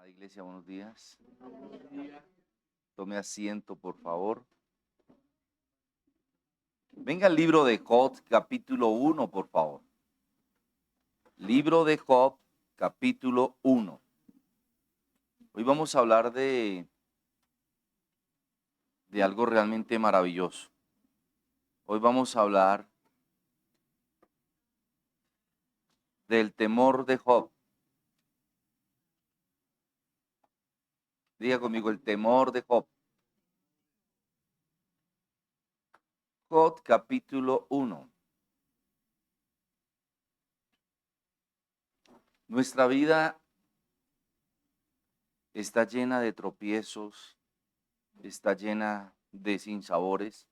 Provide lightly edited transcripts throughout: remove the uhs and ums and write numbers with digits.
Amada iglesia, buenos días. Tome asiento, por favor. Venga al libro de Job, capítulo 1, por favor. Libro de Job, capítulo 1. Hoy vamos a hablar de algo realmente maravilloso. Hoy vamos a hablar del temor de Job. Diga conmigo, el temor de Job. Job, capítulo 1. Nuestra vida está llena de tropiezos, está llena de sinsabores,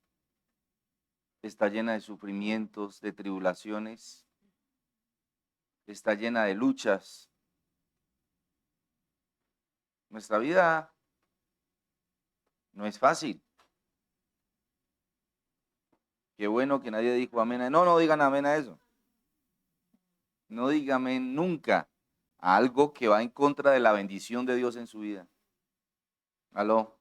está llena de sufrimientos, de tribulaciones, está llena de luchas. Nuestra vida no es fácil. Qué bueno que nadie dijo amén. No digan amén a eso. No digan amén nunca a algo que va en contra de la bendición de Dios en su vida. Aló.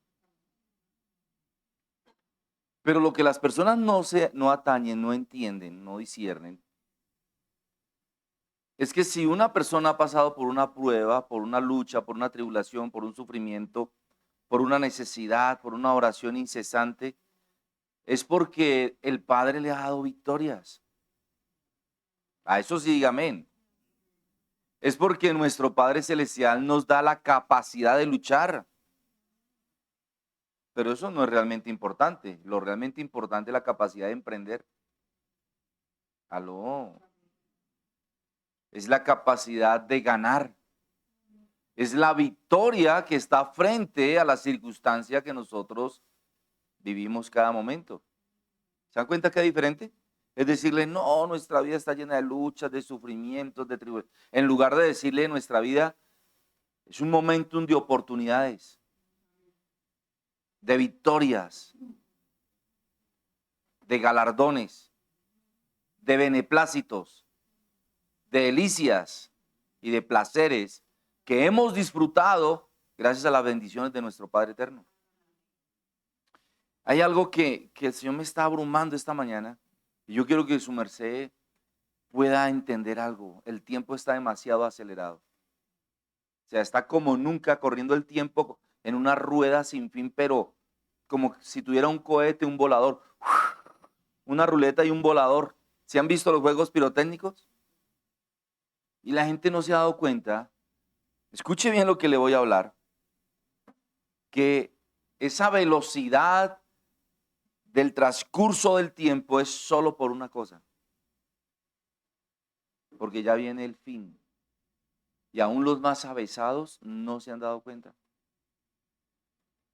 Pero lo que las personas no atañen, no entienden, no disciernen, es que si una persona ha pasado por una prueba, por una lucha, por una tribulación, por un sufrimiento, por una necesidad, por una oración incesante, es porque el Padre le ha dado victorias. A eso sí diga amén. Es porque nuestro Padre Celestial nos da la capacidad de luchar. Pero eso no es realmente importante. Lo realmente importante es la capacidad de emprender. Aló. Es la capacidad de ganar. Es la victoria que está frente a la circunstancia que nosotros vivimos cada momento. ¿Se dan cuenta que es diferente? Es decirle, no, nuestra vida está llena de luchas, de sufrimientos, de tribulaciones. En lugar de decirle, nuestra vida es un momentum de oportunidades, de victorias, de galardones, de beneplácitos, de delicias y de placeres que hemos disfrutado gracias a las bendiciones de nuestro Padre Eterno. Hay algo que el Señor me está abrumando esta mañana y yo quiero que su merced pueda entender algo. El tiempo está demasiado acelerado. O sea, está como nunca corriendo el tiempo en una rueda sin fin, pero como si tuviera un cohete, un volador, una ruleta y un volador. ¿Se han visto los juegos pirotécnicos? Y la gente no se ha dado cuenta, escuche bien lo que le voy a hablar, que esa velocidad del transcurso del tiempo es solo por una cosa, porque ya viene el fin. Y aún los más avesados no se han dado cuenta.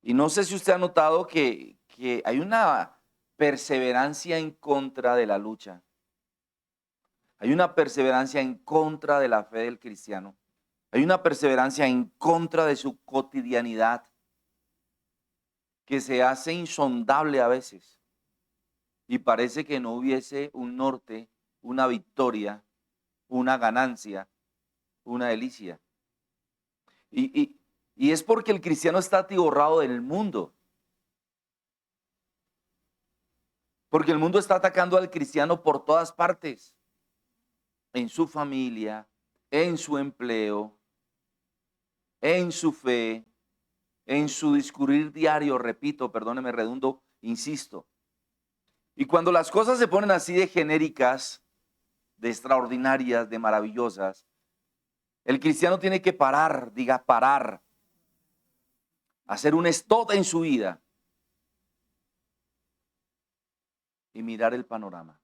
Y no sé si usted ha notado que hay una perseverancia en contra de la lucha. Hay una perseverancia en contra de la fe del cristiano. Hay una perseverancia en contra de su cotidianidad que se hace insondable a veces. Y parece que no hubiese un norte, una victoria, una ganancia, una delicia. Y es porque el cristiano está atiborrado del mundo. Porque el mundo está atacando al cristiano por todas partes. En su familia, en su empleo, en su fe, en su discurrir diario, repito, perdóneme, redundo, insisto. Y cuando las cosas se ponen así de genéricas, de extraordinarias, de maravillosas, el cristiano tiene que parar, diga parar, hacer un stop en su vida y mirar el panorama.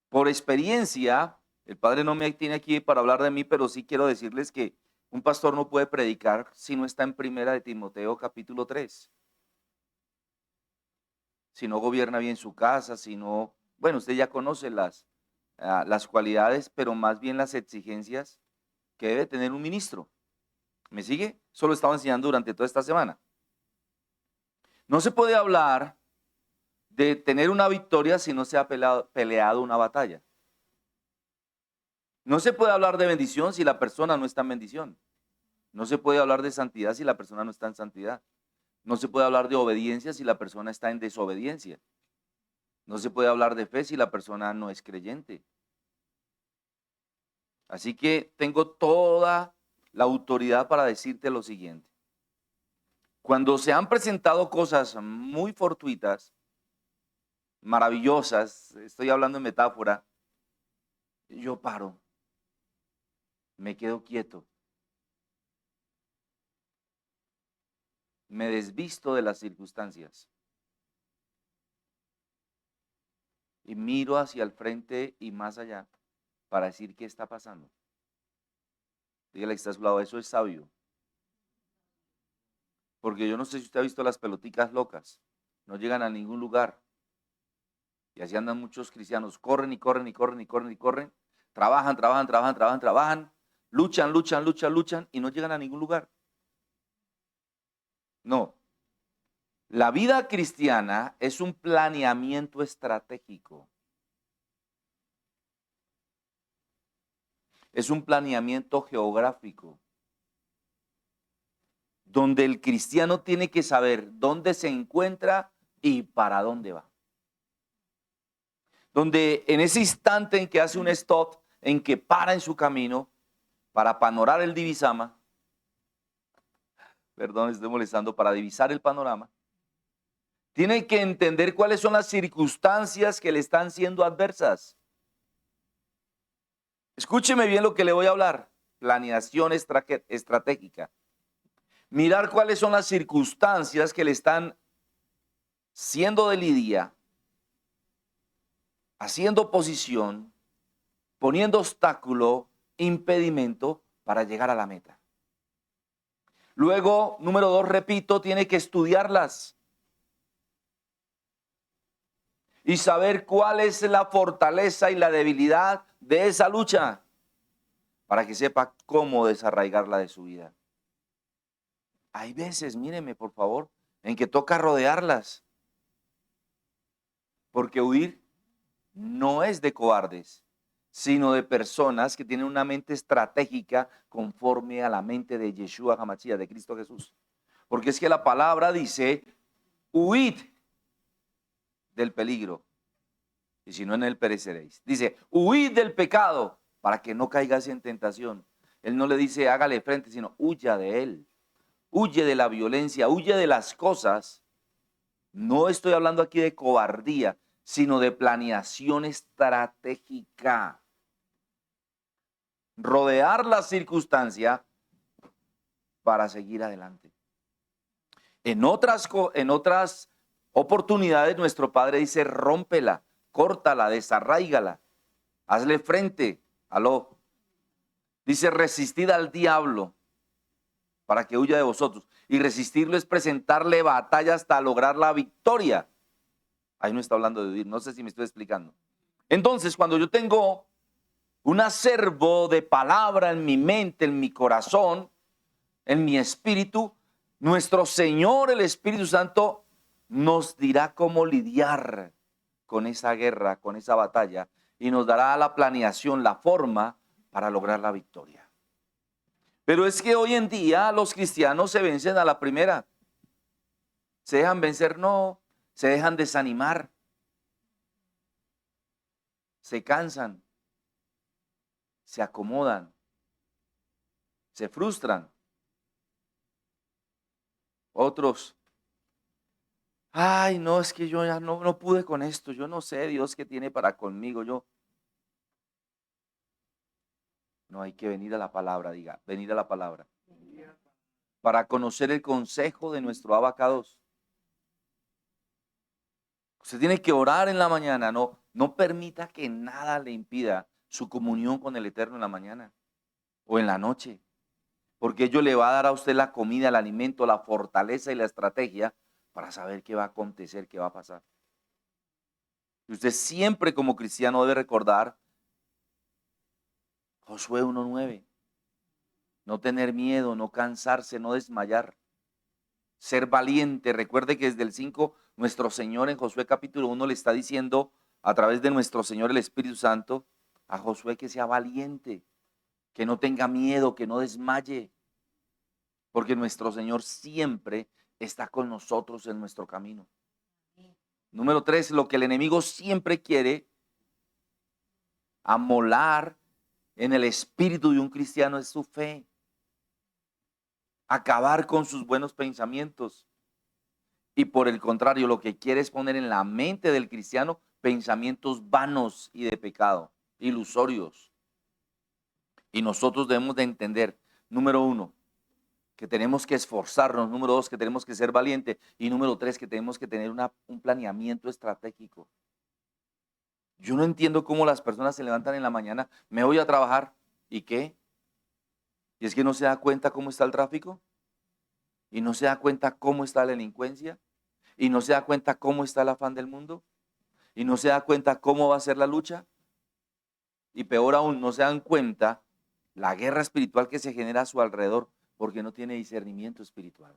Por experiencia, el Padre no me tiene aquí para hablar de mí, pero sí quiero decirles que un pastor no puede predicar si no está en Primera de Timoteo capítulo 3. Si no gobierna bien su casa, si no, bueno, usted ya conoce las cualidades, pero más bien las exigencias que debe tener un ministro. ¿Me sigue? Eso lo estaba enseñando durante toda esta semana. No se puede hablar de tener una victoria si no se ha peleado una batalla. No se puede hablar de bendición si la persona no está en bendición. No se puede hablar de santidad si la persona no está en santidad. No se puede hablar de obediencia si la persona está en desobediencia. No se puede hablar de fe si la persona no es creyente. Así que tengo toda la autoridad para decirte lo siguiente. Cuando se han presentado cosas muy fortuitas, maravillosas, estoy hablando en metáfora, yo paro, me quedo quieto, me desvisto de las circunstancias y miro hacia el frente y más allá para decir qué está pasando. Dígale que está a su lado, eso es sabio. Porque yo no sé si usted ha visto las peloticas locas, no llegan a ningún lugar. Y así andan muchos cristianos, corren y corren y corren y corren y corren, trabajan, luchan y no llegan a ningún lugar. No, la vida cristiana es un planeamiento estratégico. Es un planeamiento geográfico, donde el cristiano tiene que saber dónde se encuentra y para dónde va. Donde en ese instante en que hace un stop, en que para en su camino para panorar el divisama, perdón, estoy molestando, para divisar el panorama, tiene que entender cuáles son las circunstancias que le están siendo adversas. Escúcheme bien lo que le voy a hablar. Planeación estratégica. Mirar cuáles son las circunstancias que le están siendo de lidia, haciendo oposición, poniendo obstáculo, impedimento para llegar a la meta. Luego, número 2, repito, tiene que estudiarlas y saber cuál es la fortaleza y la debilidad de esa lucha para que sepa cómo desarraigarla de su vida. Hay veces, míreme por favor, en que toca rodearlas, porque huir no es de cobardes, sino de personas que tienen una mente estratégica conforme a la mente de Yeshua HaMashiach, de Cristo Jesús. Porque es que la palabra dice, huid del peligro, y si no en él pereceréis. Dice, huid del pecado para que no caigas en tentación. Él no le dice hágale frente, sino huya de él. Huye de la violencia, huye de las cosas. No estoy hablando aquí de cobardía, sino de planeación estratégica. Rodear la circunstancia para seguir adelante. En otras oportunidades, nuestro Padre dice, rómpela, córtala, desarráigala, hazle frente. Aló. Dice, resistid al diablo para que huya de vosotros. Y resistirlo es presentarle batalla hasta lograr la victoria. Ahí no está hablando de huir, no sé si me estoy explicando. Entonces, cuando yo tengo un acervo de palabra en mi mente, en mi corazón, en mi espíritu, nuestro Señor, el Espíritu Santo, nos dirá cómo lidiar con esa guerra, con esa batalla, y nos dará la planeación, la forma para lograr la victoria. Pero es que hoy en día los cristianos se vencen a la primera. Se dejan vencer, no, se dejan desanimar, se cansan, se acomodan, se frustran. Otros, ay, no, es que yo ya no pude con esto, yo no sé Dios qué tiene para conmigo, no hay que venir a la palabra, diga, venir a la palabra, para conocer el consejo de nuestro abacados. Usted tiene que orar en la mañana, no permita que nada le impida su comunión con el Eterno en la mañana o en la noche, porque ello le va a dar a usted la comida, el alimento, la fortaleza y la estrategia para saber qué va a acontecer, qué va a pasar. Y usted siempre como cristiano debe recordar Josué 1:9, no tener miedo, no cansarse, no desmayar, ser valiente. Recuerde que desde el 5, nuestro Señor en Josué capítulo 1 le está diciendo a través de nuestro Señor el Espíritu Santo, a Josué que sea valiente, que no tenga miedo, que no desmaye, porque nuestro Señor siempre está con nosotros en nuestro camino. Número 3, lo que el enemigo siempre quiere amolar en el espíritu de un cristiano es su fe. Acabar con sus buenos pensamientos. Y por el contrario, lo que quiere es poner en la mente del cristiano pensamientos vanos y de pecado, ilusorios. Y nosotros debemos de entender, número 1, que tenemos que esforzarnos, número 2, que tenemos que ser valientes, y número 3, que tenemos que tener un planeamiento estratégico. Yo no entiendo cómo las personas se levantan en la mañana, me voy a trabajar, ¿y qué? ¿Y es que no se da cuenta cómo está el tráfico? ¿Y no se da cuenta cómo está la delincuencia? ¿Y no se da cuenta cómo está el afán del mundo? ¿Y no se da cuenta cómo va a ser la lucha? Y peor aún, no se dan cuenta la guerra espiritual que se genera a su alrededor, porque no tiene discernimiento espiritual.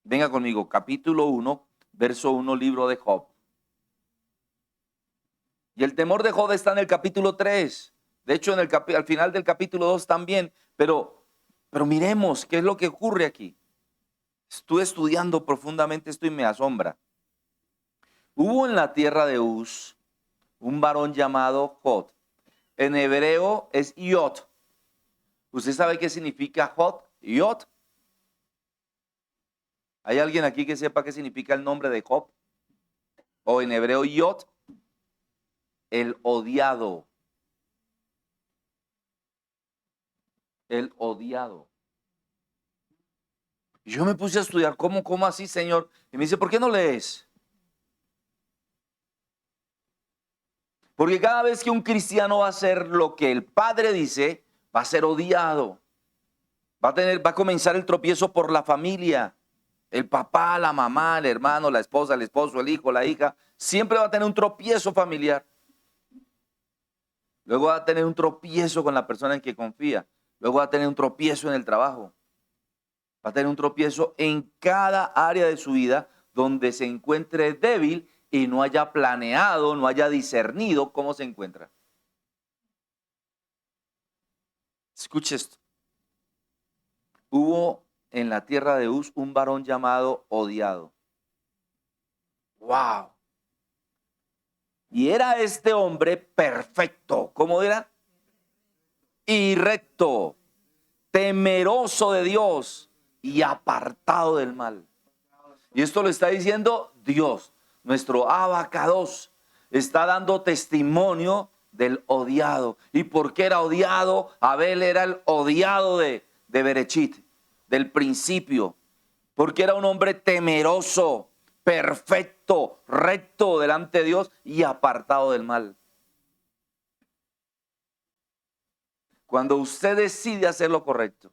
Venga conmigo, capítulo 1, verso 1, libro de Job. Y el temor de Job está en el capítulo 3. De hecho, al final del capítulo 2 también. Pero miremos qué es lo que ocurre aquí. Estuve estudiando profundamente esto y me asombra. Hubo en la tierra de Uz un varón llamado Job. En hebreo es Yot. ¿Usted sabe qué significa Job? Yot. ¿Hay alguien aquí que sepa qué significa el nombre de Job? O en hebreo Yot, el odiado. El odiado. Y yo me puse a estudiar, ¿cómo así, Señor? Y me dice, ¿por qué no lees? Porque cada vez que un cristiano va a hacer lo que el Padre dice, va a ser odiado. Va a comenzar el tropiezo por la familia. El papá, la mamá, el hermano, la esposa, el esposo, el hijo, la hija. Siempre va a tener un tropiezo familiar. Luego va a tener un tropiezo con la persona en que confía. Luego va a tener un tropiezo en el trabajo. Va a tener un tropiezo en cada área de su vida donde se encuentre débil y no haya planeado, no haya discernido cómo se encuentra. Escuche esto. Hubo en la tierra de Uz un varón llamado Odiado. ¡Wow! Y era este hombre perfecto. ¿Cómo era? Y recto, temeroso de Dios y apartado del mal. Y esto lo está diciendo Dios, nuestro Abacados, está dando testimonio del odiado. ¿Y por qué era odiado? Abel era el odiado de Berechit, del principio, porque era un hombre temeroso, perfecto, recto delante de Dios y apartado del mal. Cuando usted decide hacer lo correcto,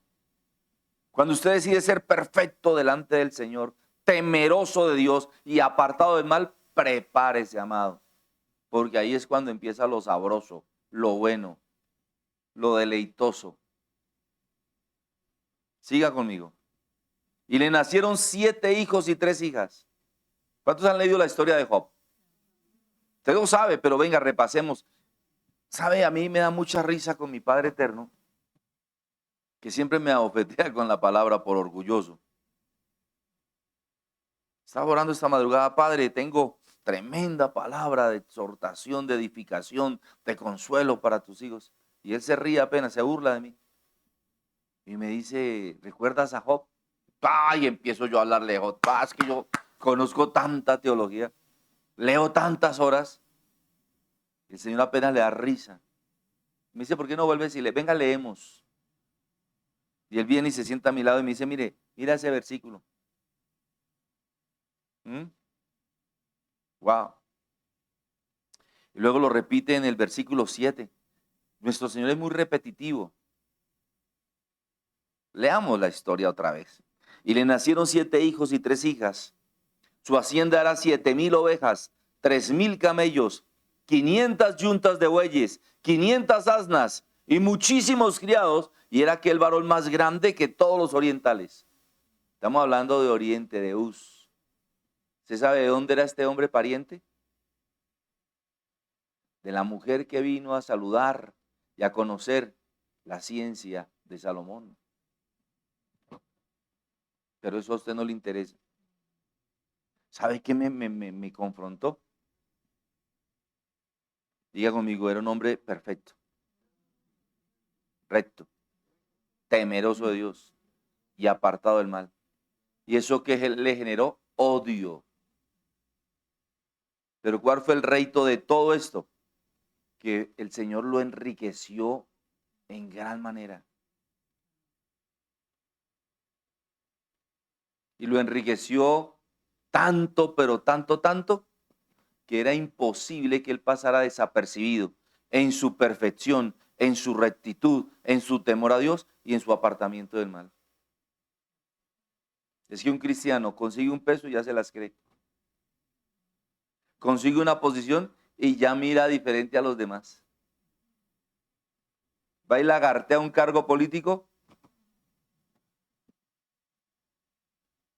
cuando usted decide ser perfecto delante del Señor, temeroso de Dios y apartado del mal, prepárese, amado. Porque ahí es cuando empieza lo sabroso, lo bueno, lo deleitoso. Siga conmigo. Y le nacieron 7 hijos y 3 hijas. ¿Cuántos han leído la historia de Job? Usted lo sabe, pero venga, repasemos. ¿Sabe? A mí me da mucha risa con mi Padre Eterno, que siempre me abofetea con la palabra por orgulloso. Estaba orando esta madrugada, Padre, tengo tremenda palabra de exhortación, de edificación, de consuelo para tus hijos. Y él se ríe apenas, se burla de mí. Y me dice, ¿recuerdas a Job? Ay, empiezo yo a hablarle de Job. Es que yo conozco tanta teología, leo tantas horas. El Señor apenas le da risa. Me dice, ¿por qué no vuelves a decirle, venga, leemos? Y él viene y se sienta a mi lado y me dice, mira ese versículo. Wow. Y luego lo repite en el versículo 7. Nuestro Señor es muy repetitivo. Leamos la historia otra vez. Y le nacieron 7 hijos y 3 hijas. Su hacienda era 7,000 ovejas, 3,000 camellos, 500 yuntas de bueyes, 500 asnas y muchísimos criados. Y era aquel varón más grande que todos los orientales. Estamos hablando de Oriente, de Uz. ¿Se sabe de dónde era este hombre pariente? de la mujer que vino a saludar y a conocer la ciencia de Salomón. Pero eso a usted no le interesa. ¿Sabe qué me confrontó? Diga conmigo, era un hombre perfecto, recto, temeroso de Dios y apartado del mal. Y eso que le generó odio. Pero ¿cuál fue el rédito de todo esto? Que el Señor lo enriqueció en gran manera. Y lo enriqueció tanto, pero tanto, que era imposible que él pasara desapercibido en su perfección, en su rectitud, en su temor a Dios y en su apartamiento del mal. Es que un cristiano consigue un peso y ya se las cree. Consigue una posición y ya mira diferente a los demás. Va y lagartea un cargo político.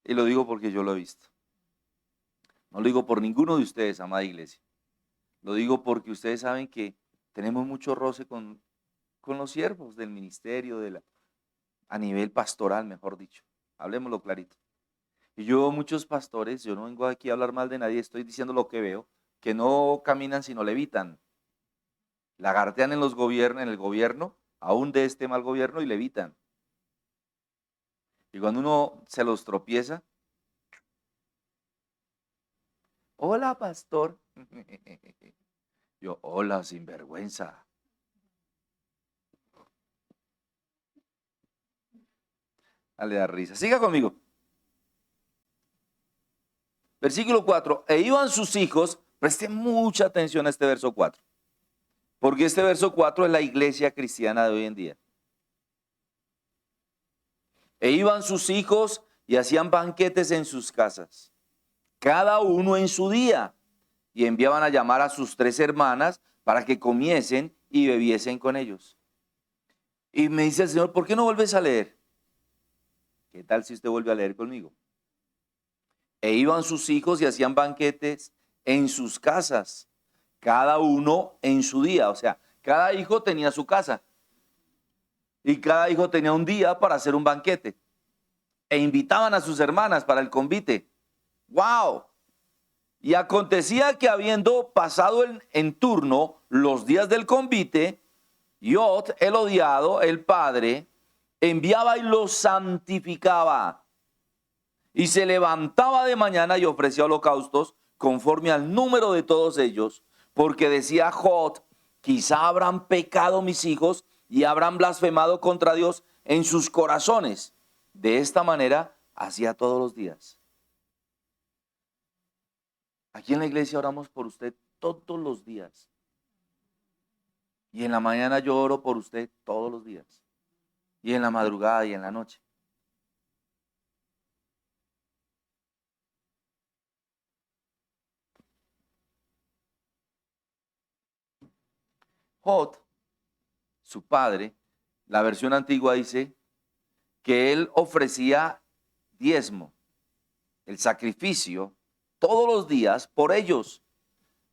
Y lo digo porque yo lo he visto. No lo digo por ninguno de ustedes, amada iglesia. Lo digo porque ustedes saben que tenemos mucho roce con los siervos del ministerio, a nivel pastoral, mejor dicho. Hablemoslo clarito. Y yo veo muchos pastores, yo no vengo aquí a hablar mal de nadie, estoy diciendo lo que veo, que no caminan sino levitan. Lagartean en el gobierno, aún de este mal gobierno, y levitan. Y cuando uno se los tropieza, hola pastor. Yo, hola sinvergüenza. Le da risa. Siga conmigo. Versículo 4. E iban sus hijos, preste mucha atención a este verso 4. Porque este verso 4 es la iglesia cristiana de hoy en día. E iban sus hijos y hacían banquetes en sus casas, cada uno en su día, y enviaban a llamar a sus 3 hermanas para que comiesen y bebiesen con ellos. Y me dice el Señor, ¿por qué no vuelves a leer? ¿Qué tal si usted vuelve a leer conmigo? E iban sus hijos y hacían banquetes en sus casas, cada uno en su día. O sea, cada hijo tenía su casa y cada hijo tenía un día para hacer un banquete. E invitaban a sus hermanas para el convite. ¡Wow! Y acontecía que habiendo pasado en turno los días del convite, Yod, el odiado, el padre, enviaba y los santificaba. Y se levantaba de mañana y ofrecía holocaustos conforme al número de todos ellos, porque decía Jod, quizá habrán pecado mis hijos y habrán blasfemado contra Dios en sus corazones. De esta manera hacía todos los días. Aquí en la iglesia oramos por usted todos los días. Y en la mañana yo oro por usted todos los días. Y en la madrugada y en la noche. Jod, su padre, la versión antigua dice que él ofrecía diezmo, el sacrificio, todos los días por ellos.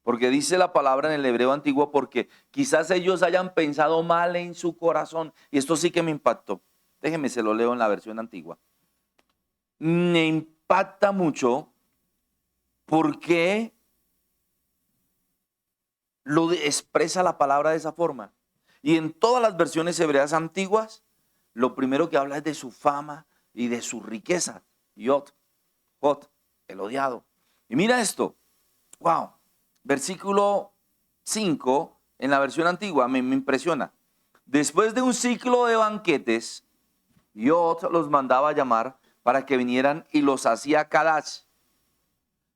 Porque dice la palabra en el hebreo antiguo, porque quizás ellos hayan pensado mal en su corazón. Y esto sí que me impactó. Déjeme, se lo leo en la versión antigua. Me impacta mucho porque lo expresa la palabra de esa forma. Y en todas las versiones hebreas antiguas, lo primero que habla es de su fama y de su riqueza. Jod, el odiado. Y mira esto. Wow. Versículo 5 en la versión antigua me impresiona. Después de un ciclo de banquetes, Jod los mandaba a llamar para que vinieran y los hacía kadash,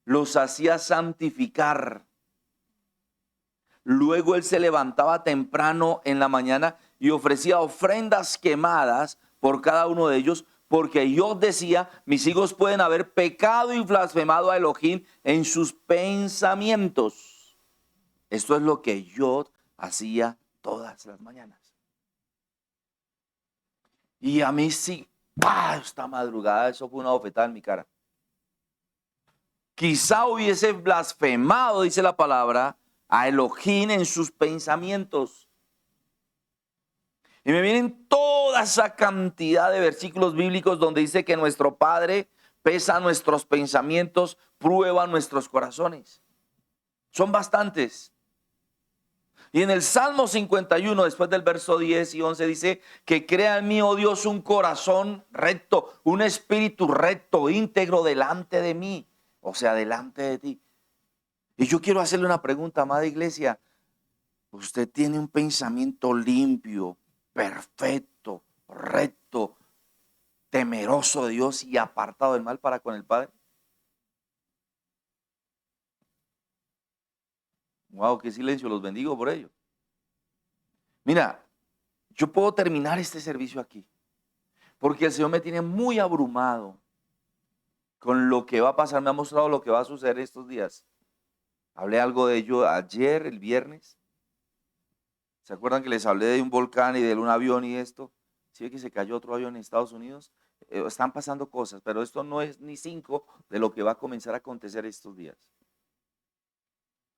los hacía santificar. Luego él se levantaba temprano en la mañana y ofrecía ofrendas quemadas por cada uno de ellos, porque Dios decía, mis hijos pueden haber pecado y blasfemado a Elohim en sus pensamientos. Esto es lo que Yod hacía todas las mañanas. Y a mí sí, esta madrugada eso fue una bofetada en mi cara. Quizá hubiese blasfemado, dice la palabra, a Elohim en sus pensamientos. Y me vienen toda esa cantidad de versículos bíblicos donde dice que nuestro Padre pesa nuestros pensamientos, prueba nuestros corazones. Son bastantes. Y en el Salmo 51, después del verso 10 y 11, dice que crea en mí, oh Dios, un corazón recto, un espíritu recto, íntegro delante de mí, o sea, delante de ti. Y yo quiero hacerle una pregunta, amada iglesia. Usted tiene un pensamiento limpio, perfecto, recto, temeroso de Dios y apartado del mal para con el Padre. Wow, qué silencio, los bendigo por ello. Mira, yo puedo terminar este servicio aquí, porque el Señor me tiene muy abrumado con lo que va a pasar, me ha mostrado lo que va a suceder estos días. Hablé algo de ello ayer, el viernes. ¿Se acuerdan que les hablé de un volcán y de un avión y esto? ¿Sí ve que se cayó otro avión en Estados Unidos? Están pasando cosas, pero esto no es ni 5 de lo que va a comenzar a acontecer estos días.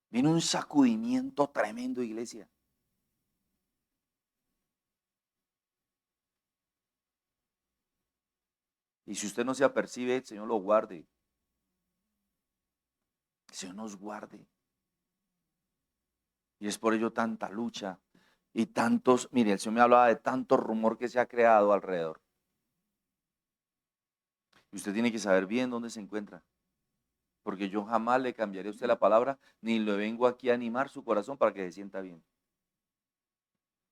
Viene un sacudimiento tremendo, iglesia. Y si usted no se apercibe, el Señor lo guarde. El Señor nos guarde. Y es por ello tanta lucha y tantos, mire, el Señor me hablaba de tanto rumor que se ha creado alrededor. Y usted tiene que saber bien dónde se encuentra. Porque yo jamás le cambiaré a usted la palabra, ni le vengo aquí a animar su corazón para que se sienta bien.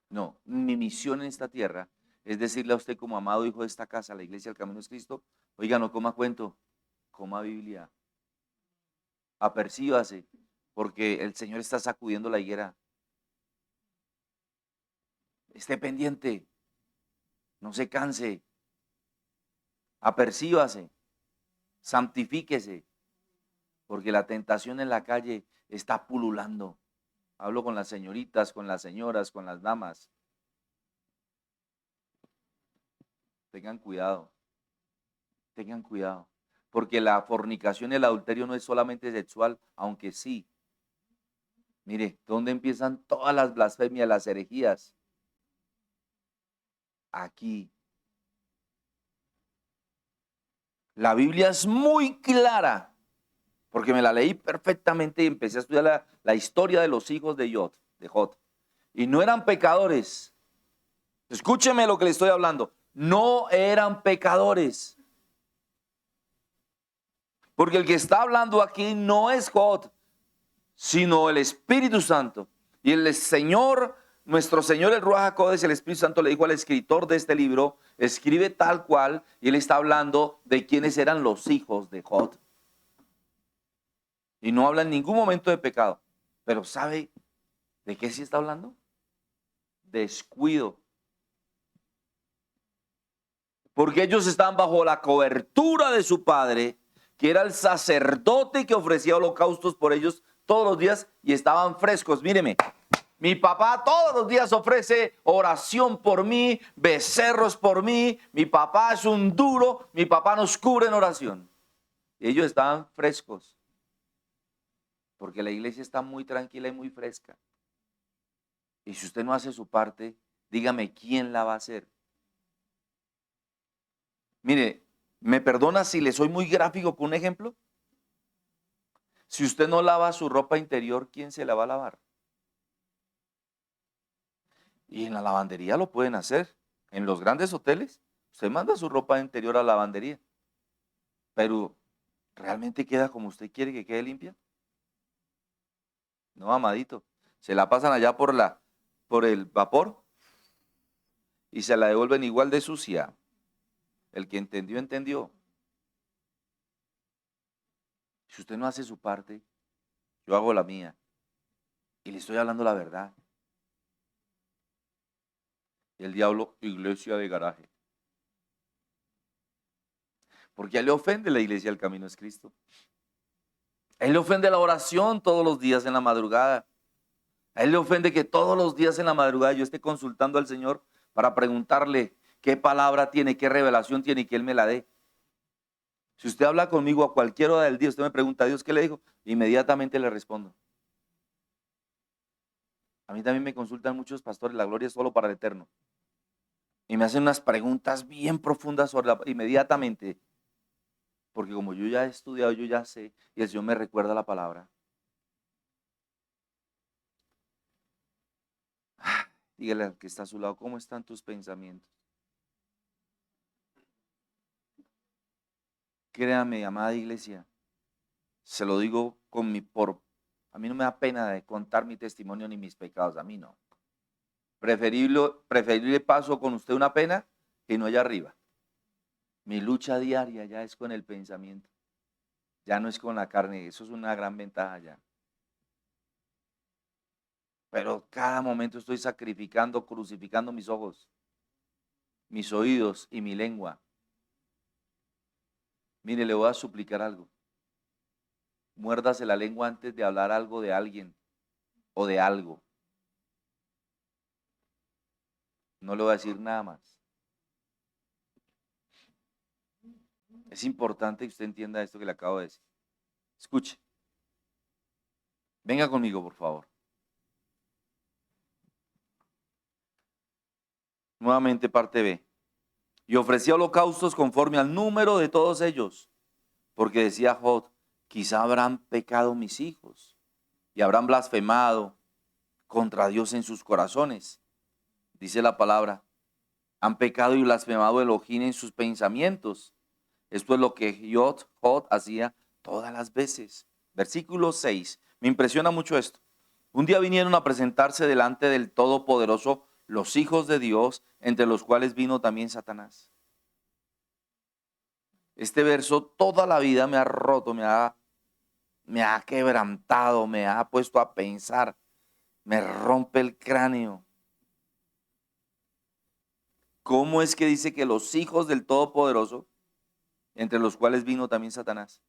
No, mi misión en esta tierra es decirle a usted como amado hijo de esta casa, la iglesia del Camino es Cristo, oiga, no coma cuento, coma Biblia. Apercíbase, porque el Señor está sacudiendo la higuera. Esté pendiente, no se canse, apercíbase, santifíquese, porque la tentación en la calle está pululando. Hablo con las señoritas, con las señoras, con las damas. Tengan cuidado, porque la fornicación y el adulterio no es solamente sexual, aunque sí. Mire, ¿dónde empiezan todas las blasfemias, las herejías? Aquí. La Biblia es muy clara, porque me la leí perfectamente y empecé a estudiar la historia de los hijos de Jod. Y no eran pecadores. Escúcheme lo que le estoy hablando. No eran pecadores. Porque el que está hablando aquí no es Jod, sino el Espíritu Santo. Y el Señor, nuestro Señor, el Ruach HaKodesh, el Espíritu Santo, le dijo al escritor de este libro, escribe tal cual, y él está hablando de quiénes eran los hijos de Jod. Y no habla en ningún momento de pecado. Pero ¿sabe de qué sí está hablando? Descuido. Porque ellos estaban bajo la cobertura de su padre, que era el sacerdote que ofrecía holocaustos por ellos todos los días y estaban frescos. Míreme, mi papá todos los días ofrece oración por mí, becerros por mí. Mi papá es un duro, mi papá nos cubre en oración. Y ellos estaban frescos, porque la iglesia está muy tranquila y muy fresca. Y si usted no hace su parte, dígame quién la va a hacer. Mire, ¿me perdona si le soy muy gráfico con un ejemplo? Si usted no lava su ropa interior, ¿quién se la va a lavar? Y en la lavandería lo pueden hacer. En los grandes hoteles, usted manda su ropa interior a la lavandería. Pero, ¿realmente queda como usted quiere que quede limpia? No, amadito. Se la pasan allá por el vapor y se la devuelven igual de sucia. El que entendió, entendió. Si usted no hace su parte, yo hago la mía. Y le estoy hablando la verdad. Y el diablo, iglesia de garaje. Porque a él le ofende la iglesia del Camino es Cristo. A él le ofende la oración todos los días en la madrugada. A él le ofende que todos los días en la madrugada yo esté consultando al Señor para preguntarle qué palabra tiene, qué revelación tiene y que Él me la dé. Si usted habla conmigo a cualquier hora del día, usted me pregunta a Dios qué le dijo, inmediatamente le respondo. A mí también me consultan muchos pastores, la gloria es solo para el eterno. Y me hacen unas preguntas bien profundas inmediatamente. Porque como yo ya he estudiado, yo ya sé, y el Señor me recuerda la palabra. Dígale al que está a su lado, ¿cómo están tus pensamientos? Créame, amada iglesia, se lo digo a mí no me da pena de contar mi testimonio ni mis pecados, a mí no. Preferible paso con usted una pena que no allá arriba. Mi lucha diaria ya es con el pensamiento, ya no es con la carne, eso es una gran ventaja ya. Pero cada momento estoy sacrificando, crucificando mis ojos, mis oídos y mi lengua. Mire, le voy a suplicar algo. Muérdase la lengua antes de hablar algo de alguien o de algo. No le voy a decir nada más. Es importante que usted entienda esto que le acabo de decir. Escuche. Venga conmigo, por favor. Nuevamente parte B. Y ofrecía holocaustos conforme al número de todos ellos. Porque decía Jod, quizá habrán pecado mis hijos y habrán blasfemado contra Dios en sus corazones. Dice la palabra, han pecado y blasfemado Elohim en sus pensamientos. Esto es lo que Jod hacía todas las veces. Versículo 6. Me impresiona mucho esto. Un día vinieron a presentarse delante del Todopoderoso los hijos de Dios, entre los cuales vino también Satanás. Este verso toda la vida me ha roto, me ha quebrantado, me ha puesto a pensar, me rompe el cráneo. ¿Cómo es que dice que los hijos del Todopoderoso, entre los cuales vino también Satanás?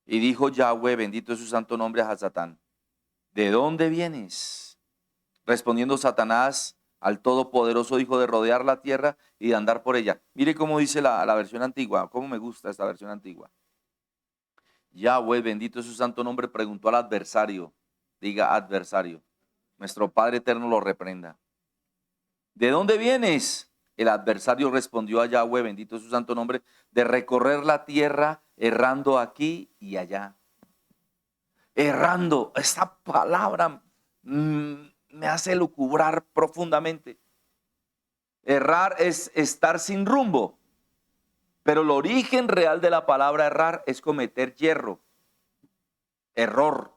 Y dijo Yahweh, bendito es su santo nombre, a Satán, ¿de dónde vienes? Respondiendo Satanás al Todopoderoso, dijo, de rodear la tierra y de andar por ella. Mire cómo dice la versión antigua, cómo me gusta esta versión antigua. Yahweh, bendito es su santo nombre, preguntó al adversario, diga adversario, nuestro Padre eterno lo reprenda. ¿De dónde vienes? El adversario respondió a Yahweh, bendito es su santo nombre, de recorrer la tierra errando aquí y allá. Errando, esta palabra me hace lucubrar profundamente. Errar es estar sin rumbo, pero el origen real de la palabra errar es cometer error.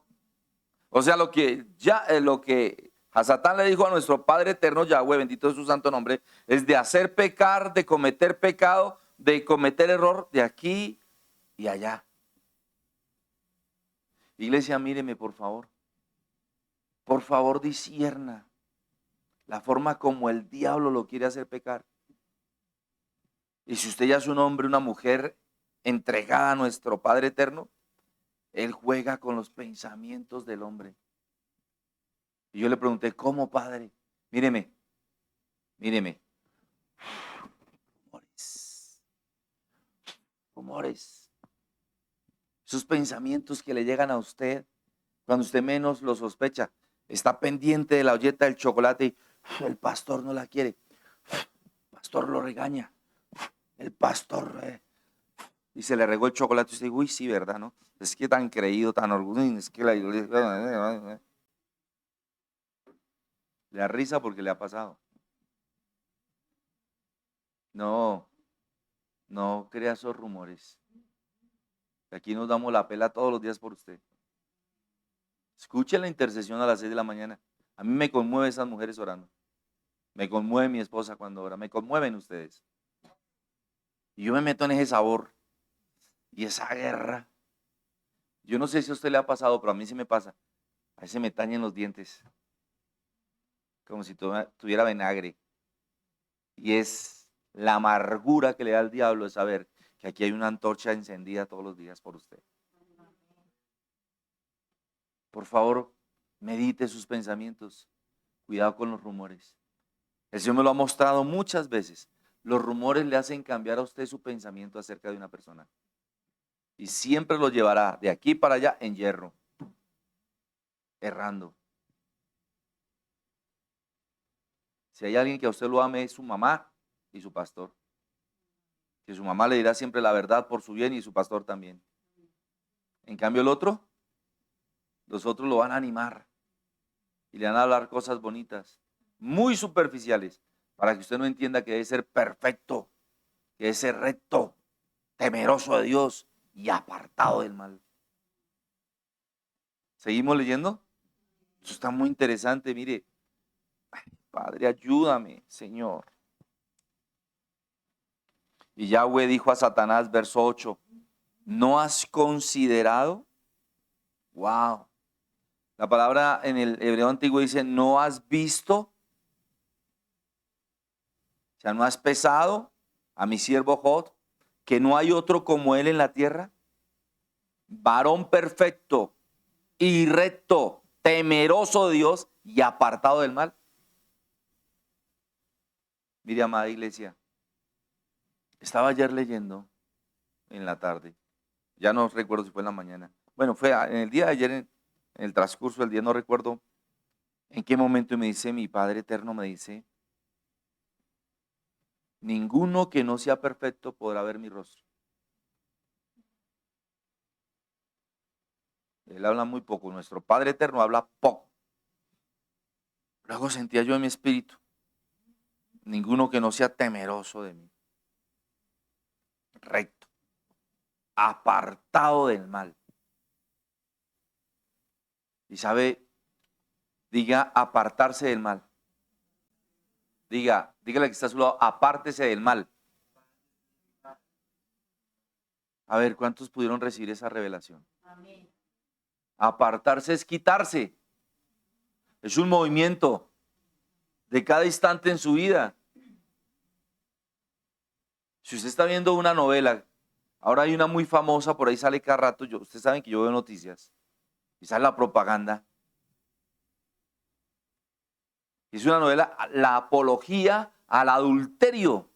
O sea, lo que Hasatán le dijo a nuestro Padre eterno Yahweh, bendito es su santo nombre, es de hacer pecar, de cometer pecado, de cometer error de aquí y allá. Iglesia, míreme por favor. Por favor, discierna la forma como el diablo lo quiere hacer pecar. Y si usted ya es un hombre, una mujer entregada a nuestro Padre eterno, él juega con los pensamientos del hombre. Y yo le pregunté, ¿cómo, Padre? Míreme. Rumores. Esos pensamientos que le llegan a usted cuando usted menos lo sospecha. Está pendiente de la olleta del chocolate y el pastor no la quiere. El pastor lo regaña. El pastor y se le regó el chocolate y usted dice, uy, sí, ¿verdad? ¿No? Es que tan creído, tan orgulloso, es que le da risa porque le ha pasado. No, no crea esos rumores. Aquí nos damos la pela todos los días por usted. Escuche la intercesión a las 6 de la mañana. A mí me conmueve esas mujeres orando. Me conmueve mi esposa cuando ora. Me conmueven ustedes. Y yo me meto en ese sabor y esa guerra. Yo no sé si a usted le ha pasado, pero a mí sí me pasa. A veces me tañen los dientes. Como si tuviera vinagre. Y es la amargura que le da el diablo de saber que aquí hay una antorcha encendida todos los días por usted. Por favor, medite sus pensamientos. Cuidado con los rumores. El Señor me lo ha mostrado muchas veces. Los rumores le hacen cambiar a usted su pensamiento acerca de una persona. Y siempre lo llevará de aquí para allá en hierro, errando. Si hay alguien que a usted lo ame, es su mamá y su pastor. Que su mamá le dirá siempre la verdad por su bien y su pastor también. En cambio el otro, los otros lo van a animar y le van a hablar cosas bonitas, muy superficiales, para que usted no entienda que debe ser perfecto, que debe ser recto, temeroso de Dios y apartado del mal. ¿Seguimos leyendo? Eso está muy interesante, mire. Ay, Padre, ayúdame, Señor. Y Yahweh dijo a Satanás, verso 8, ¿no has considerado? Wow. La palabra en el hebreo antiguo dice, ¿no has visto? O sea, ¿no has pesado a mi siervo Job, que no hay otro como él en la tierra? Varón perfecto y recto, temeroso de Dios y apartado del mal. Mire, amada iglesia, estaba ayer leyendo en la tarde, ya no recuerdo si fue en la mañana. Bueno, fue en el día de ayer, en el transcurso del día, no recuerdo en qué momento, y me dice, mi Padre eterno me dice, ninguno que no sea perfecto podrá ver mi rostro. Él habla muy poco, nuestro Padre eterno habla poco. Luego sentía yo en mi espíritu, ninguno que no sea temeroso de mí, recto, apartado del mal. Y sabe, diga apartarse del mal. Dígale que está a su lado, apártese del mal. A ver, ¿cuántos pudieron recibir esa revelación? Amén. Apartarse es quitarse. Es un movimiento de cada instante en su vida. Si usted está viendo una novela, ahora hay una muy famosa, por ahí sale cada rato, ustedes saben que yo veo noticias, y sale la propaganda. Es una novela, la apología al adulterio.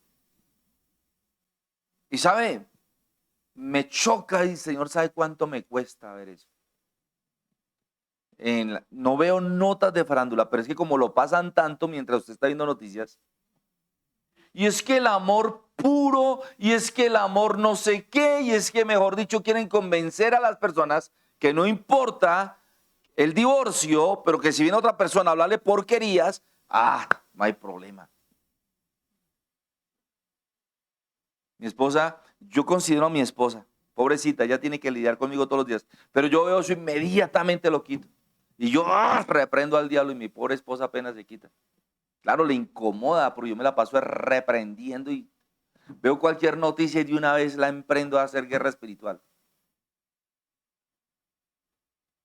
Y sabe, me choca y Señor sabe cuánto me cuesta ver eso. No veo notas de farándula, pero es que como lo pasan tanto mientras usted está viendo noticias, y es que el amor puro, y es que el amor no sé qué, y es que mejor dicho quieren convencer a las personas que no importa el divorcio, pero que si viene otra persona a hablarle porquerías, no hay problema. Mi esposa, yo considero a mi esposa, pobrecita, ella tiene que lidiar conmigo todos los días, pero yo veo eso inmediatamente lo quito. Y yo reprendo al diablo y mi pobre esposa apenas se quita. Claro, le incomoda, porque yo me la paso reprendiendo y veo cualquier noticia y de una vez la emprendo a hacer guerra espiritual.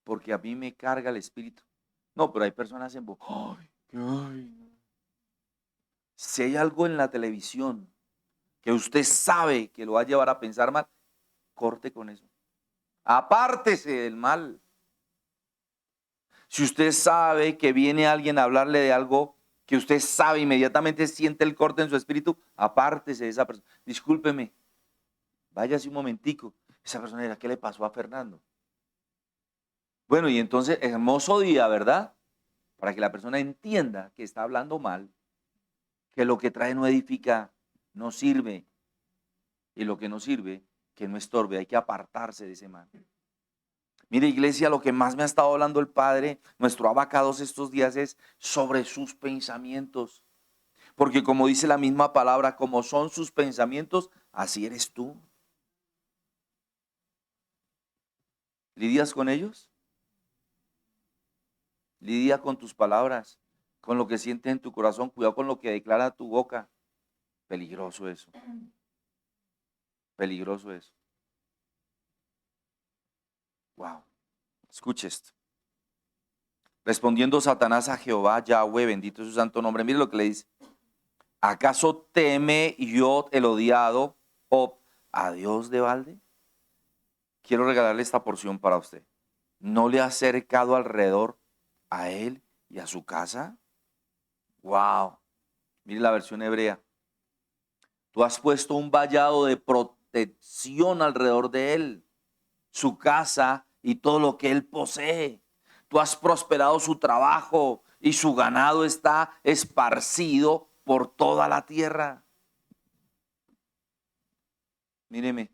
Porque a mí me carga el espíritu. No, pero hay personas en si hay algo en la televisión que usted sabe que lo va a llevar a pensar mal, corte con eso. Apártese del mal. Si usted sabe que viene alguien a hablarle de algo que usted sabe, inmediatamente siente el corte en su espíritu, apártese de esa persona. Discúlpeme, váyase un momentico. Esa persona dirá, ¿qué le pasó a Fernando? Bueno, y entonces, hermoso día, ¿verdad? Para que la persona entienda que está hablando mal, que lo que trae no edifica, no sirve, y lo que no sirve, que no estorbe, hay que apartarse de ese mal. Mire, iglesia, lo que más me ha estado hablando el Padre, nuestro abacados estos días, es sobre sus pensamientos. Porque como dice la misma palabra, como son sus pensamientos, así eres tú. ¿Lidias con ellos? Lidia con tus palabras, con lo que sientes en tu corazón. Cuidado con lo que declara tu boca. Peligroso eso. Peligroso eso. Wow. Escuche esto. Respondiendo Satanás a Jehová, Yahweh, bendito es su santo nombre. Mire lo que le dice. ¿Acaso teme yo el odiado a Dios de balde? Quiero regalarle esta porción para usted. ¿No le ha cercado alrededor a él y a su casa? Wow. Mire la versión hebrea. Tú has puesto un vallado de protección alrededor de él, su casa y todo lo que él posee. Tú has prosperado su trabajo y su ganado está esparcido por toda la tierra. Míreme,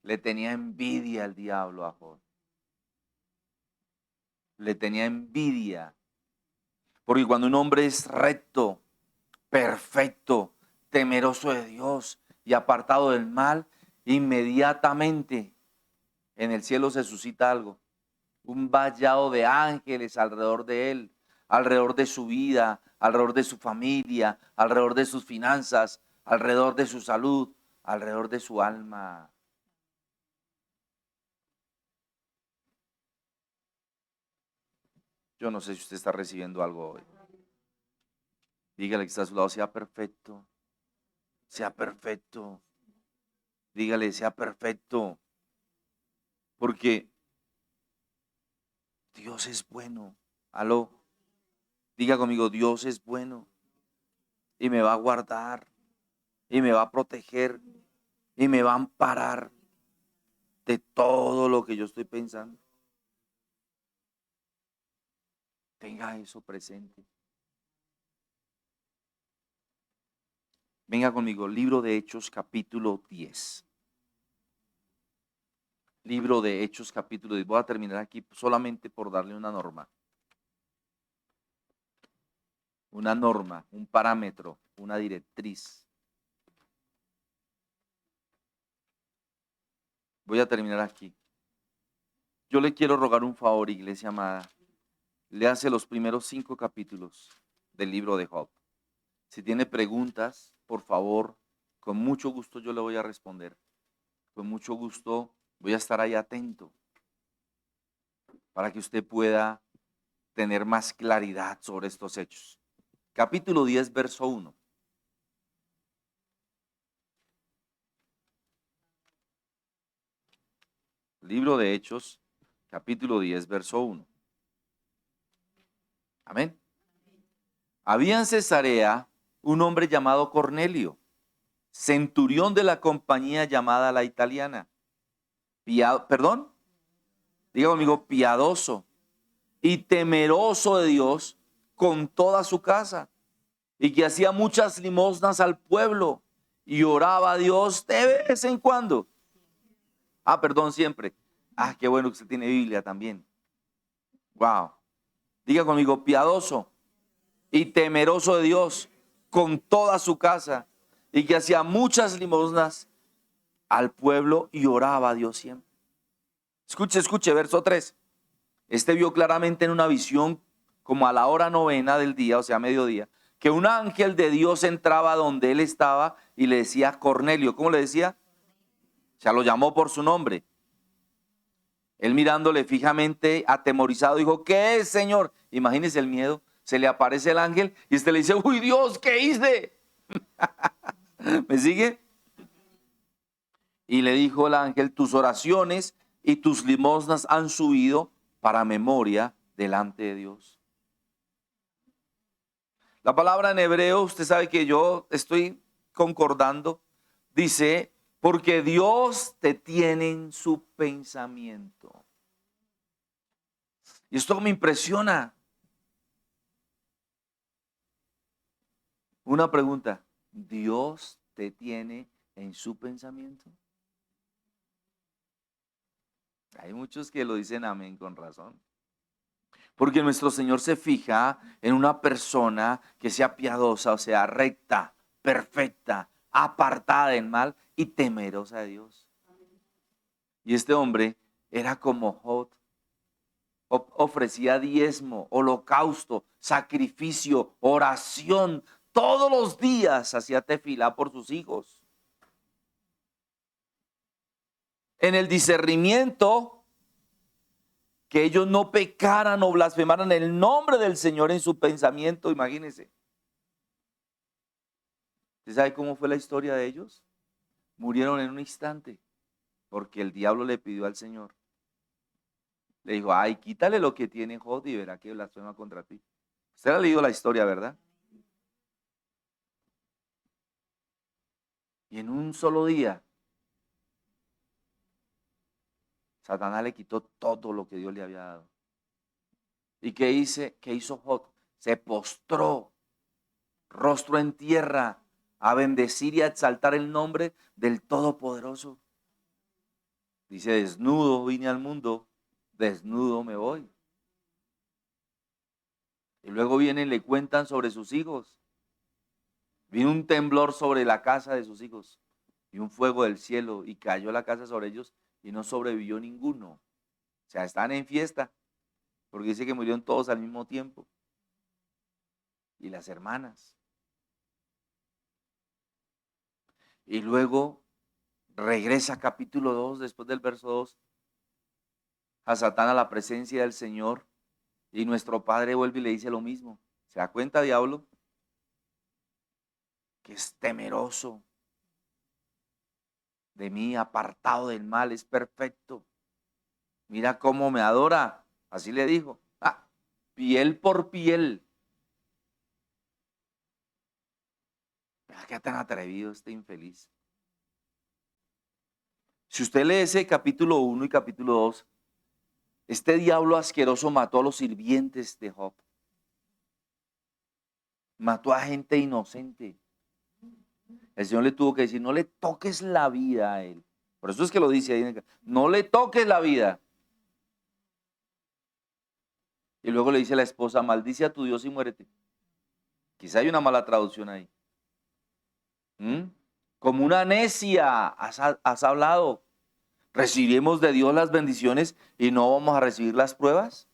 le tenía envidia al diablo a Job. Le tenía envidia. Porque cuando un hombre es recto, perfecto, temeroso de Dios y apartado del mal, inmediatamente en el cielo se suscita algo. Un vallado de ángeles alrededor de él, alrededor de su vida, alrededor de su familia, alrededor de sus finanzas, alrededor de su salud, alrededor de su alma. Yo no sé si usted está recibiendo algo hoy. Dígale que está a su lado, sea perfecto, sea perfecto. Dígale, sea perfecto. Porque Dios es bueno. Aló, diga conmigo, Dios es bueno y me va a guardar y me va a proteger y me va a amparar de todo lo que yo estoy pensando. Tenga eso presente. Venga conmigo, libro de Hechos capítulo 10. Libro de Hechos capítulo 10. Voy a terminar aquí solamente por darle una norma. Una norma, un parámetro, una directriz. Voy a terminar aquí. Yo le quiero rogar un favor, iglesia amada. Léase los primeros 5 capítulos del libro de Job. Si tiene preguntas, por favor, con mucho gusto yo le voy a responder. Con mucho gusto voy a estar ahí atento para que usted pueda tener más claridad sobre estos hechos. Capítulo 10, verso 1. Libro de Hechos, capítulo 10, verso 1. Amén. Había en Cesarea un hombre llamado Cornelio, centurión de la compañía llamada La Italiana. Perdón, diga conmigo, piadoso y temeroso de Dios con toda su casa, y que hacía muchas limosnas al pueblo y oraba a Dios de vez en cuando. Perdón, siempre. Qué bueno que usted tiene Biblia también. Wow. Diga conmigo, piadoso y temeroso de Dios con toda su casa, y que hacía muchas limosnas al pueblo y oraba a Dios siempre. Escuche, verso 3. Este vio claramente en una visión, como a la hora novena del día, o sea, mediodía, que un ángel de Dios entraba donde él estaba y le decía Cornelio. ¿Cómo le decía? O sea, lo llamó por su nombre. Él mirándole fijamente, atemorizado, dijo, ¿qué es, Señor? Imagínese el miedo. Se le aparece el ángel y este le dice, uy, Dios, ¿qué hice? ¿Me sigue? Y le dijo el ángel, tus oraciones y tus limosnas han subido para memoria delante de Dios. La palabra en hebreo, usted sabe que yo estoy concordando, dice, porque Dios te tiene en su pensamiento. Y esto me impresiona. Una pregunta, ¿Dios te tiene en su pensamiento? Hay muchos que lo dicen amén con razón. Porque nuestro Señor se fija en una persona que sea piadosa, o sea, recta, perfecta, apartada del mal y temerosa de Dios. Y este hombre era como Job. Ofrecía diezmo, holocausto, sacrificio, oración. Todos los días hacía tefilá por sus hijos. En el discernimiento, que ellos no pecaran o blasfemaran el nombre del Señor en su pensamiento, imagínense. ¿Usted sabe cómo fue la historia de ellos? Murieron en un instante, porque el diablo le pidió al Señor. Le dijo, quítale lo que tiene Job y verá que blasfema contra ti. Usted ha leído la historia, ¿verdad? Y en un solo día, Satanás le quitó todo lo que Dios le había dado. ¿Y qué hizo Job? se postró, rostro en tierra, a bendecir y a exaltar el nombre del Todopoderoso. Dice, desnudo vine al mundo, desnudo me voy. Y luego vienen y le cuentan sobre sus hijos. Vino un temblor sobre la casa de sus hijos y un fuego del cielo y cayó la casa sobre ellos y no sobrevivió ninguno. O sea, están en fiesta porque dice que murieron todos al mismo tiempo. Y las hermanas. Y luego regresa capítulo 2, después del verso 2, a Satán a la presencia del Señor. Y nuestro Padre vuelve y le dice lo mismo. ¿Se da cuenta, diablo? Que es temeroso de mí, apartado del mal, es perfecto. Mira cómo me adora. Así le dijo. Ah, piel por piel. ¿Qué tan atrevido este infeliz? Si usted lee ese capítulo 1 y capítulo 2, este diablo asqueroso mató a los sirvientes de Job. Mató a gente inocente. El Señor le tuvo que decir, no le toques la vida a él. Por eso es que lo dice ahí, no le toques la vida. Y luego le dice a la esposa, maldice a tu Dios y muérete. Quizá hay una mala traducción ahí. Como una necia has hablado. ¿Recibiremos de Dios las bendiciones y no vamos a recibir las pruebas?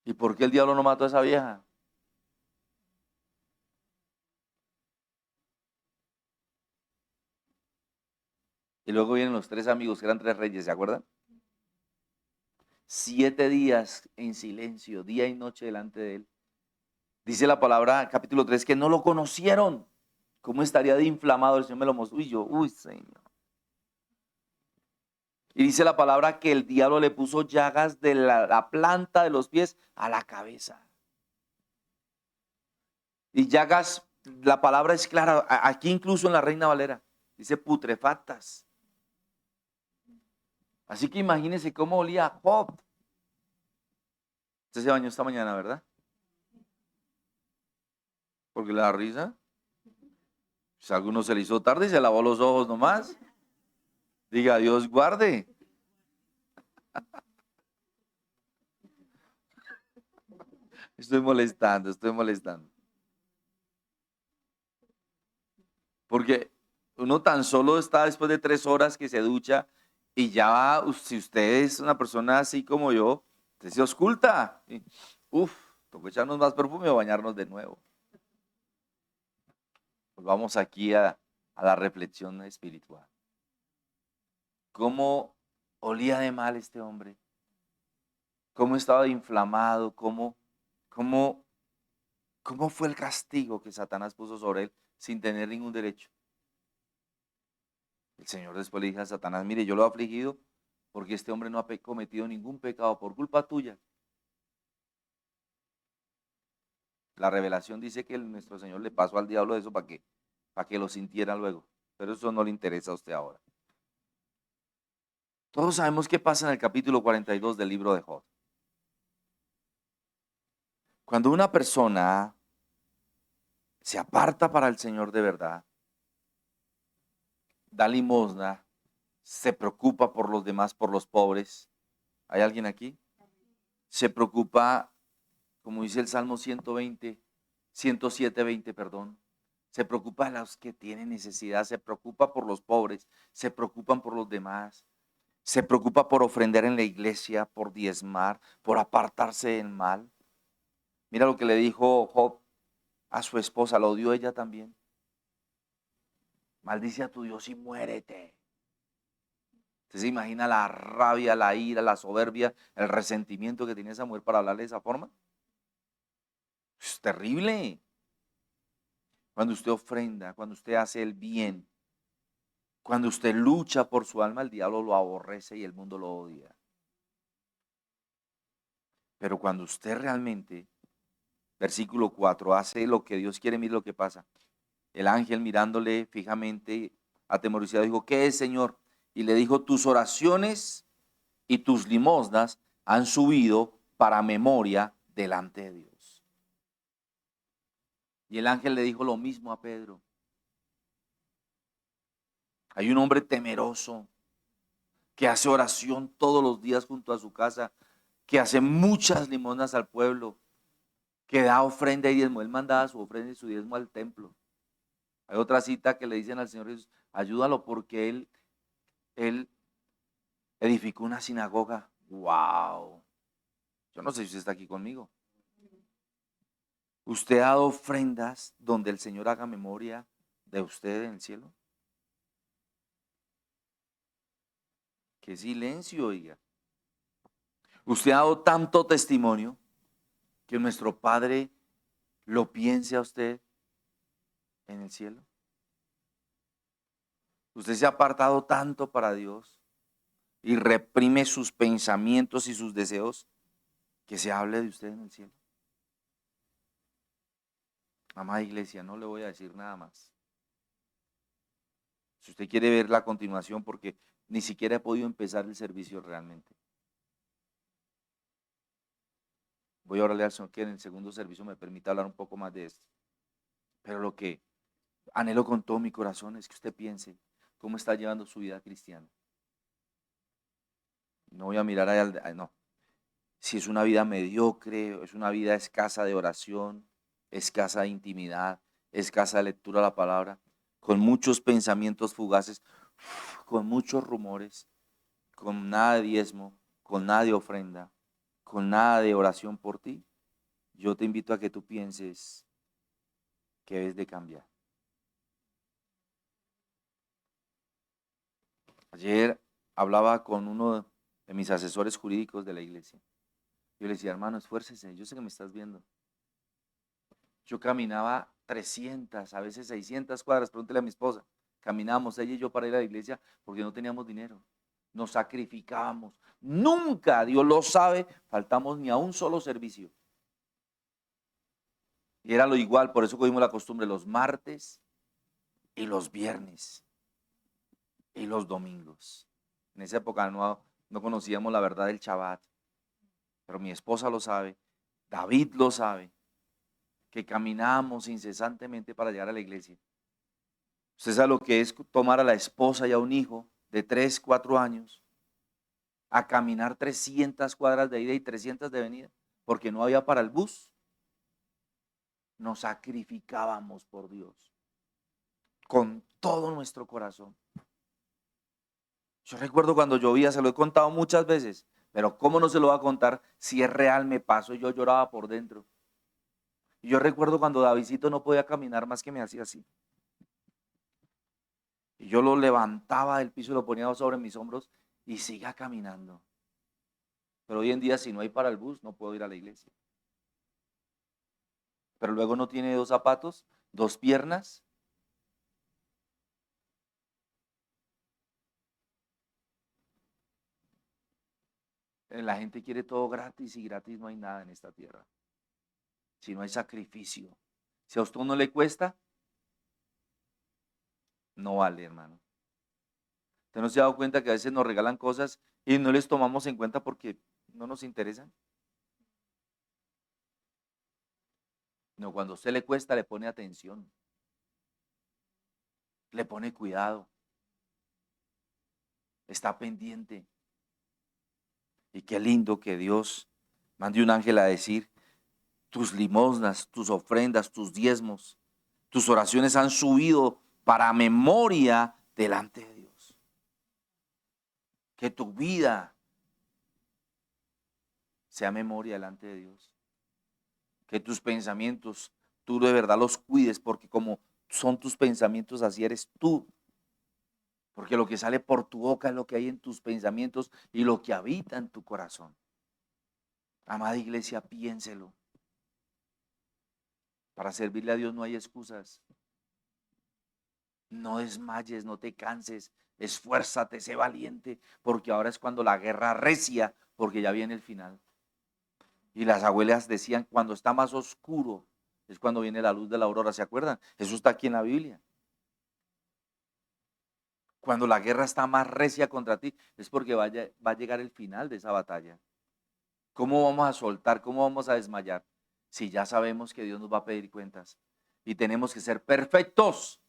¿Y por qué el diablo no mató a esa vieja? Y luego vienen los 3 amigos, que eran 3 reyes, ¿se acuerdan? 7 días en silencio, día y noche delante de él. Dice la palabra, capítulo 3, que no lo conocieron. ¿Cómo estaría de inflamado? El Señor me lo mostró. Y yo, uy, Señor. Y dice la palabra que el diablo le puso llagas de la planta de los pies a la cabeza. Y llagas, la palabra es clara, aquí incluso en la Reina Valera, dice putrefactas. Así que imagínense cómo olía Job. Usted se bañó esta mañana, ¿verdad? Porque le da risa. Pues a alguno se le hizo tarde y se lavó los ojos nomás. Diga, Dios guarde. Estoy molestando. Porque uno tan solo está después de 3 horas que se ducha y ya, si usted es una persona así como yo, usted se ausculta. Uf, toca echarnos más perfume o bañarnos de nuevo. Pues vamos aquí a la reflexión espiritual. ¿Cómo olía de mal este hombre? ¿Cómo estaba inflamado? ¿Cómo fue el castigo que Satanás puso sobre él sin tener ningún derecho? El Señor después le dijo a Satanás, mire, yo lo he afligido porque este hombre no ha cometido ningún pecado por culpa tuya. La revelación dice que nuestro Señor le pasó al diablo eso para que lo sintiera luego. Pero eso no le interesa a usted ahora. Todos sabemos qué pasa en el capítulo 42 del libro de Job. Cuando una persona se aparta para el Señor de verdad, da limosna, se preocupa por los demás, por los pobres. ¿Hay alguien aquí? Se preocupa, como dice el Salmo 107:20, perdón. Se preocupa de los que tienen necesidad, se preocupa por los pobres, se preocupan por los demás. Se preocupa por ofrendar en la iglesia, por diezmar, por apartarse del mal. Mira lo que le dijo Job a su esposa, lo odió ella también. Maldice a tu Dios y muérete. ¿Usted se imagina la rabia, la ira, la soberbia, el resentimiento que tiene esa mujer para hablarle de esa forma? Es terrible. Cuando usted ofrenda, cuando usted hace el bien, cuando usted lucha por su alma, el diablo lo aborrece y el mundo lo odia. Pero cuando usted realmente, versículo 4, hace lo que Dios quiere, mire lo que pasa. El ángel mirándole fijamente, atemorizado, dijo, ¿qué es, Señor? Y le dijo, tus oraciones y tus limosnas han subido para memoria delante de Dios. Y el ángel le dijo lo mismo a Pedro. Hay un hombre temeroso que hace oración todos los días junto a su casa, que hace muchas limonas al pueblo, que da ofrenda y diezmo. Él mandaba su ofrenda y su diezmo al templo. Hay otra cita que le dicen al Señor Jesús, ayúdalo porque él edificó una sinagoga. ¡Wow! Yo no sé si usted está aquí conmigo. ¿Usted ha dado ofrendas donde el Señor haga memoria de usted en el cielo? ¡Qué silencio, oiga! ¿Usted ha dado tanto testimonio que nuestro Padre lo piense a usted en el cielo? ¿Usted se ha apartado tanto para Dios y reprime sus pensamientos y sus deseos que se hable de usted en el cielo? Amada iglesia, no le voy a decir nada más. Si usted quiere ver la continuación, porque ni siquiera he podido empezar el servicio realmente. Voy a orarle al Señor que en el segundo servicio me permita hablar un poco más de esto. Pero lo que anhelo con todo mi corazón es que usted piense cómo está llevando su vida cristiana. No voy a mirar allá, no. Si es una vida mediocre, es una vida escasa de oración, escasa de intimidad, escasa de lectura de la palabra, con muchos pensamientos fugaces, con muchos rumores, con nada de diezmo, con nada de ofrenda, con nada de oración por ti, yo te invito a que tú pienses que debes de cambiar. Ayer hablaba con uno de mis asesores jurídicos de la iglesia. Yo le decía, hermano, esfuércese, yo sé que me estás viendo. Yo caminaba 300, a veces 600 cuadras, pregúntele a mi esposa. Caminábamos ella y yo para ir a la iglesia porque no teníamos dinero. Nos sacrificábamos. Nunca, Dios lo sabe, faltamos ni a un solo servicio. Y era lo igual, por eso cogimos la costumbre los martes y los viernes y los domingos. En esa época no conocíamos la verdad del Shabbat, pero mi esposa lo sabe, David lo sabe, que caminábamos incesantemente para llegar a la iglesia. Usted sabe lo que es tomar a la esposa y a un hijo de 3, 4 años a caminar 300 cuadras de ida y 300 de venida, porque no había para el bus. Nos sacrificábamos por Dios con todo nuestro corazón. Yo recuerdo cuando llovía, se lo he contado muchas veces, pero ¿cómo no se lo va a contar si es real? Me pasó y yo lloraba por dentro. Y yo recuerdo cuando Davidcito no podía caminar más que me hacía así. Y yo lo levantaba del piso y lo ponía sobre mis hombros y siga caminando. Pero hoy en día, si no hay para el bus, no puedo ir a la iglesia. Pero luego no tiene 2 zapatos, 2 piernas. La gente quiere todo gratis y gratis no hay nada en esta tierra. Si no hay sacrificio. Si a usted no le cuesta, no vale, hermano. ¿Usted no se ha dado cuenta que a veces nos regalan cosas y no les tomamos en cuenta porque no nos interesan? No, cuando a usted le cuesta, le pone atención, le pone cuidado, está pendiente. Y qué lindo que Dios mande un ángel a decir, tus limosnas, tus ofrendas, tus diezmos, tus oraciones han subido para memoria delante de Dios. Que tu vida sea memoria delante de Dios. Que tus pensamientos, tú de verdad los cuides, porque como son tus pensamientos, así eres tú. Porque lo que sale por tu boca es lo que hay en tus pensamientos y lo que habita en tu corazón. Amada iglesia, piénselo. Para servirle a Dios no hay excusas. No desmayes, no te canses, esfuérzate, sé valiente, porque ahora es cuando la guerra recia, porque ya viene el final. Y las abuelas decían, cuando está más oscuro, es cuando viene la luz de la aurora, ¿se acuerdan? Eso está aquí en la Biblia. Cuando la guerra está más recia contra ti, es porque va a llegar el final de esa batalla. ¿Cómo vamos a soltar? ¿Cómo vamos a desmayar? Si ya sabemos que Dios nos va a pedir cuentas y tenemos que ser perfectos,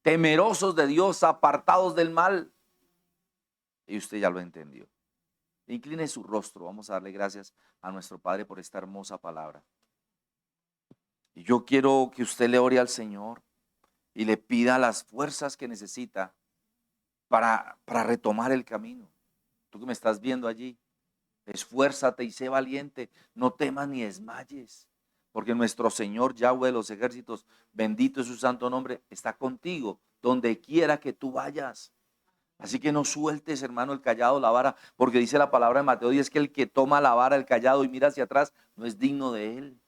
temerosos de Dios, apartados del mal. Y usted ya lo entendió. Incline su rostro. Vamos a darle gracias a nuestro Padre por esta hermosa palabra. Y yo quiero que usted le ore al Señor y le pida las fuerzas que necesita para retomar el camino. Tú que me estás viendo allí, esfuérzate y sé valiente, no temas ni desmayes, porque nuestro Señor Yahweh de los ejércitos, bendito es su santo nombre, está contigo donde quiera que tú vayas. Así que no sueltes, hermano, el callado, la vara, porque dice la palabra de Mateo 10 que el que toma la vara, el callado y mira hacia atrás, no es digno de él.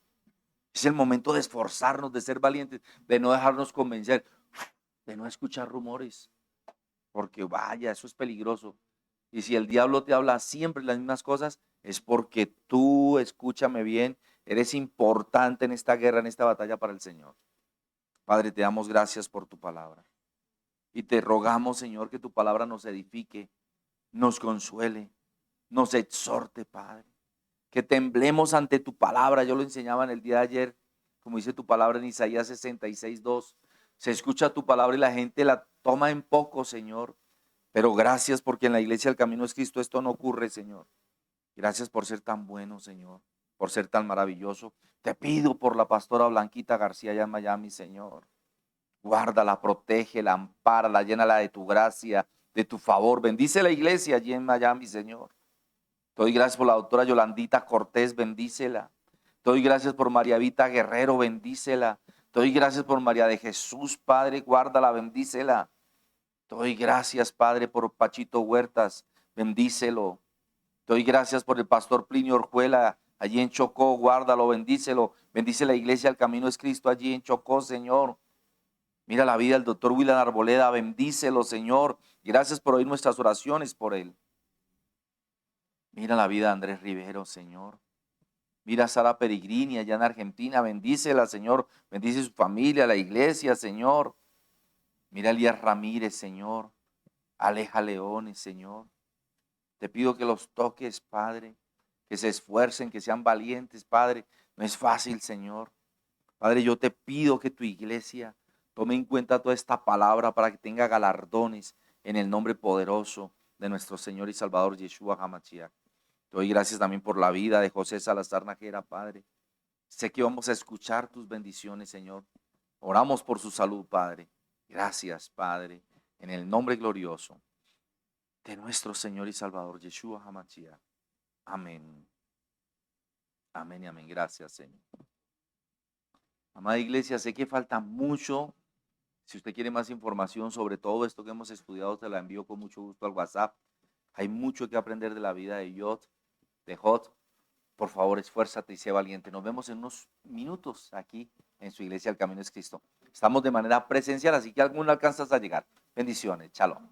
Es el momento de esforzarnos, de ser valientes, de no dejarnos convencer, de no escuchar rumores, porque vaya, eso es peligroso. Y si el diablo te habla siempre las mismas cosas, es porque tú, escúchame bien, eres importante en esta guerra, en esta batalla para el Señor. Padre, te damos gracias por tu palabra. Y te rogamos, Señor, que tu palabra nos edifique, nos consuele, nos exhorte, Padre. Que temblemos ante tu palabra. Yo lo enseñaba en el día de ayer, como dice tu palabra en Isaías 66:2. Se escucha tu palabra y la gente la toma en poco, Señor. Pero gracias porque en la iglesia del Camino es Cristo esto no ocurre, Señor. Gracias por ser tan bueno, Señor, por ser tan maravilloso. Te pido por la pastora Blanquita García allá en Miami, Señor. Guárdala, protégela, ampárala, llénala de tu gracia, de tu favor. Bendice la iglesia allí en Miami, Señor. Te doy gracias por la doctora Yolandita Cortés, bendícela. Te doy gracias por María Vita Guerrero, bendícela. Te doy gracias por María de Jesús, Padre, guárdala, bendícela. Te doy gracias, Padre, por Pachito Huertas, bendícelo. Te doy gracias por el pastor Plinio Orjuela, allí en Chocó, guárdalo, bendícelo. Bendice la iglesia, el camino es Cristo, allí en Chocó, Señor. Mira la vida del doctor William Arboleda, bendícelo, Señor. Gracias por oír nuestras oraciones por él. Mira la vida de Andrés Rivero, Señor. Mira a Sara Peregrini allá en Argentina, bendícela, Señor. Bendice su familia, la iglesia, Señor. Mira a Elías Ramírez, Señor. Aleja Leones, Señor. Te pido que los toques, Padre, que se esfuercen, que sean valientes, Padre. No es fácil, Señor. Padre, yo te pido que tu iglesia tome en cuenta toda esta palabra para que tenga galardones en el nombre poderoso de nuestro Señor y Salvador Yeshua HaMashiach. Te doy gracias también por la vida de José Salazar Nájera, Padre. Sé que vamos a escuchar tus bendiciones, Señor. Oramos por su salud, Padre. Gracias, Padre, en el nombre glorioso de nuestro Señor y Salvador Yeshua HaMashiach. Amén. Amén y amén. Gracias, Señor. Amada iglesia, sé que falta mucho. Si usted quiere más información sobre todo esto que hemos estudiado, te la envío con mucho gusto al WhatsApp. Hay mucho que aprender de la vida de Jot. Por favor, esfuérzate y sé valiente. Nos vemos en unos minutos aquí en su iglesia El Camino es Cristo. Estamos de manera presencial, así que algún alcanzas a llegar. Bendiciones. Shalom.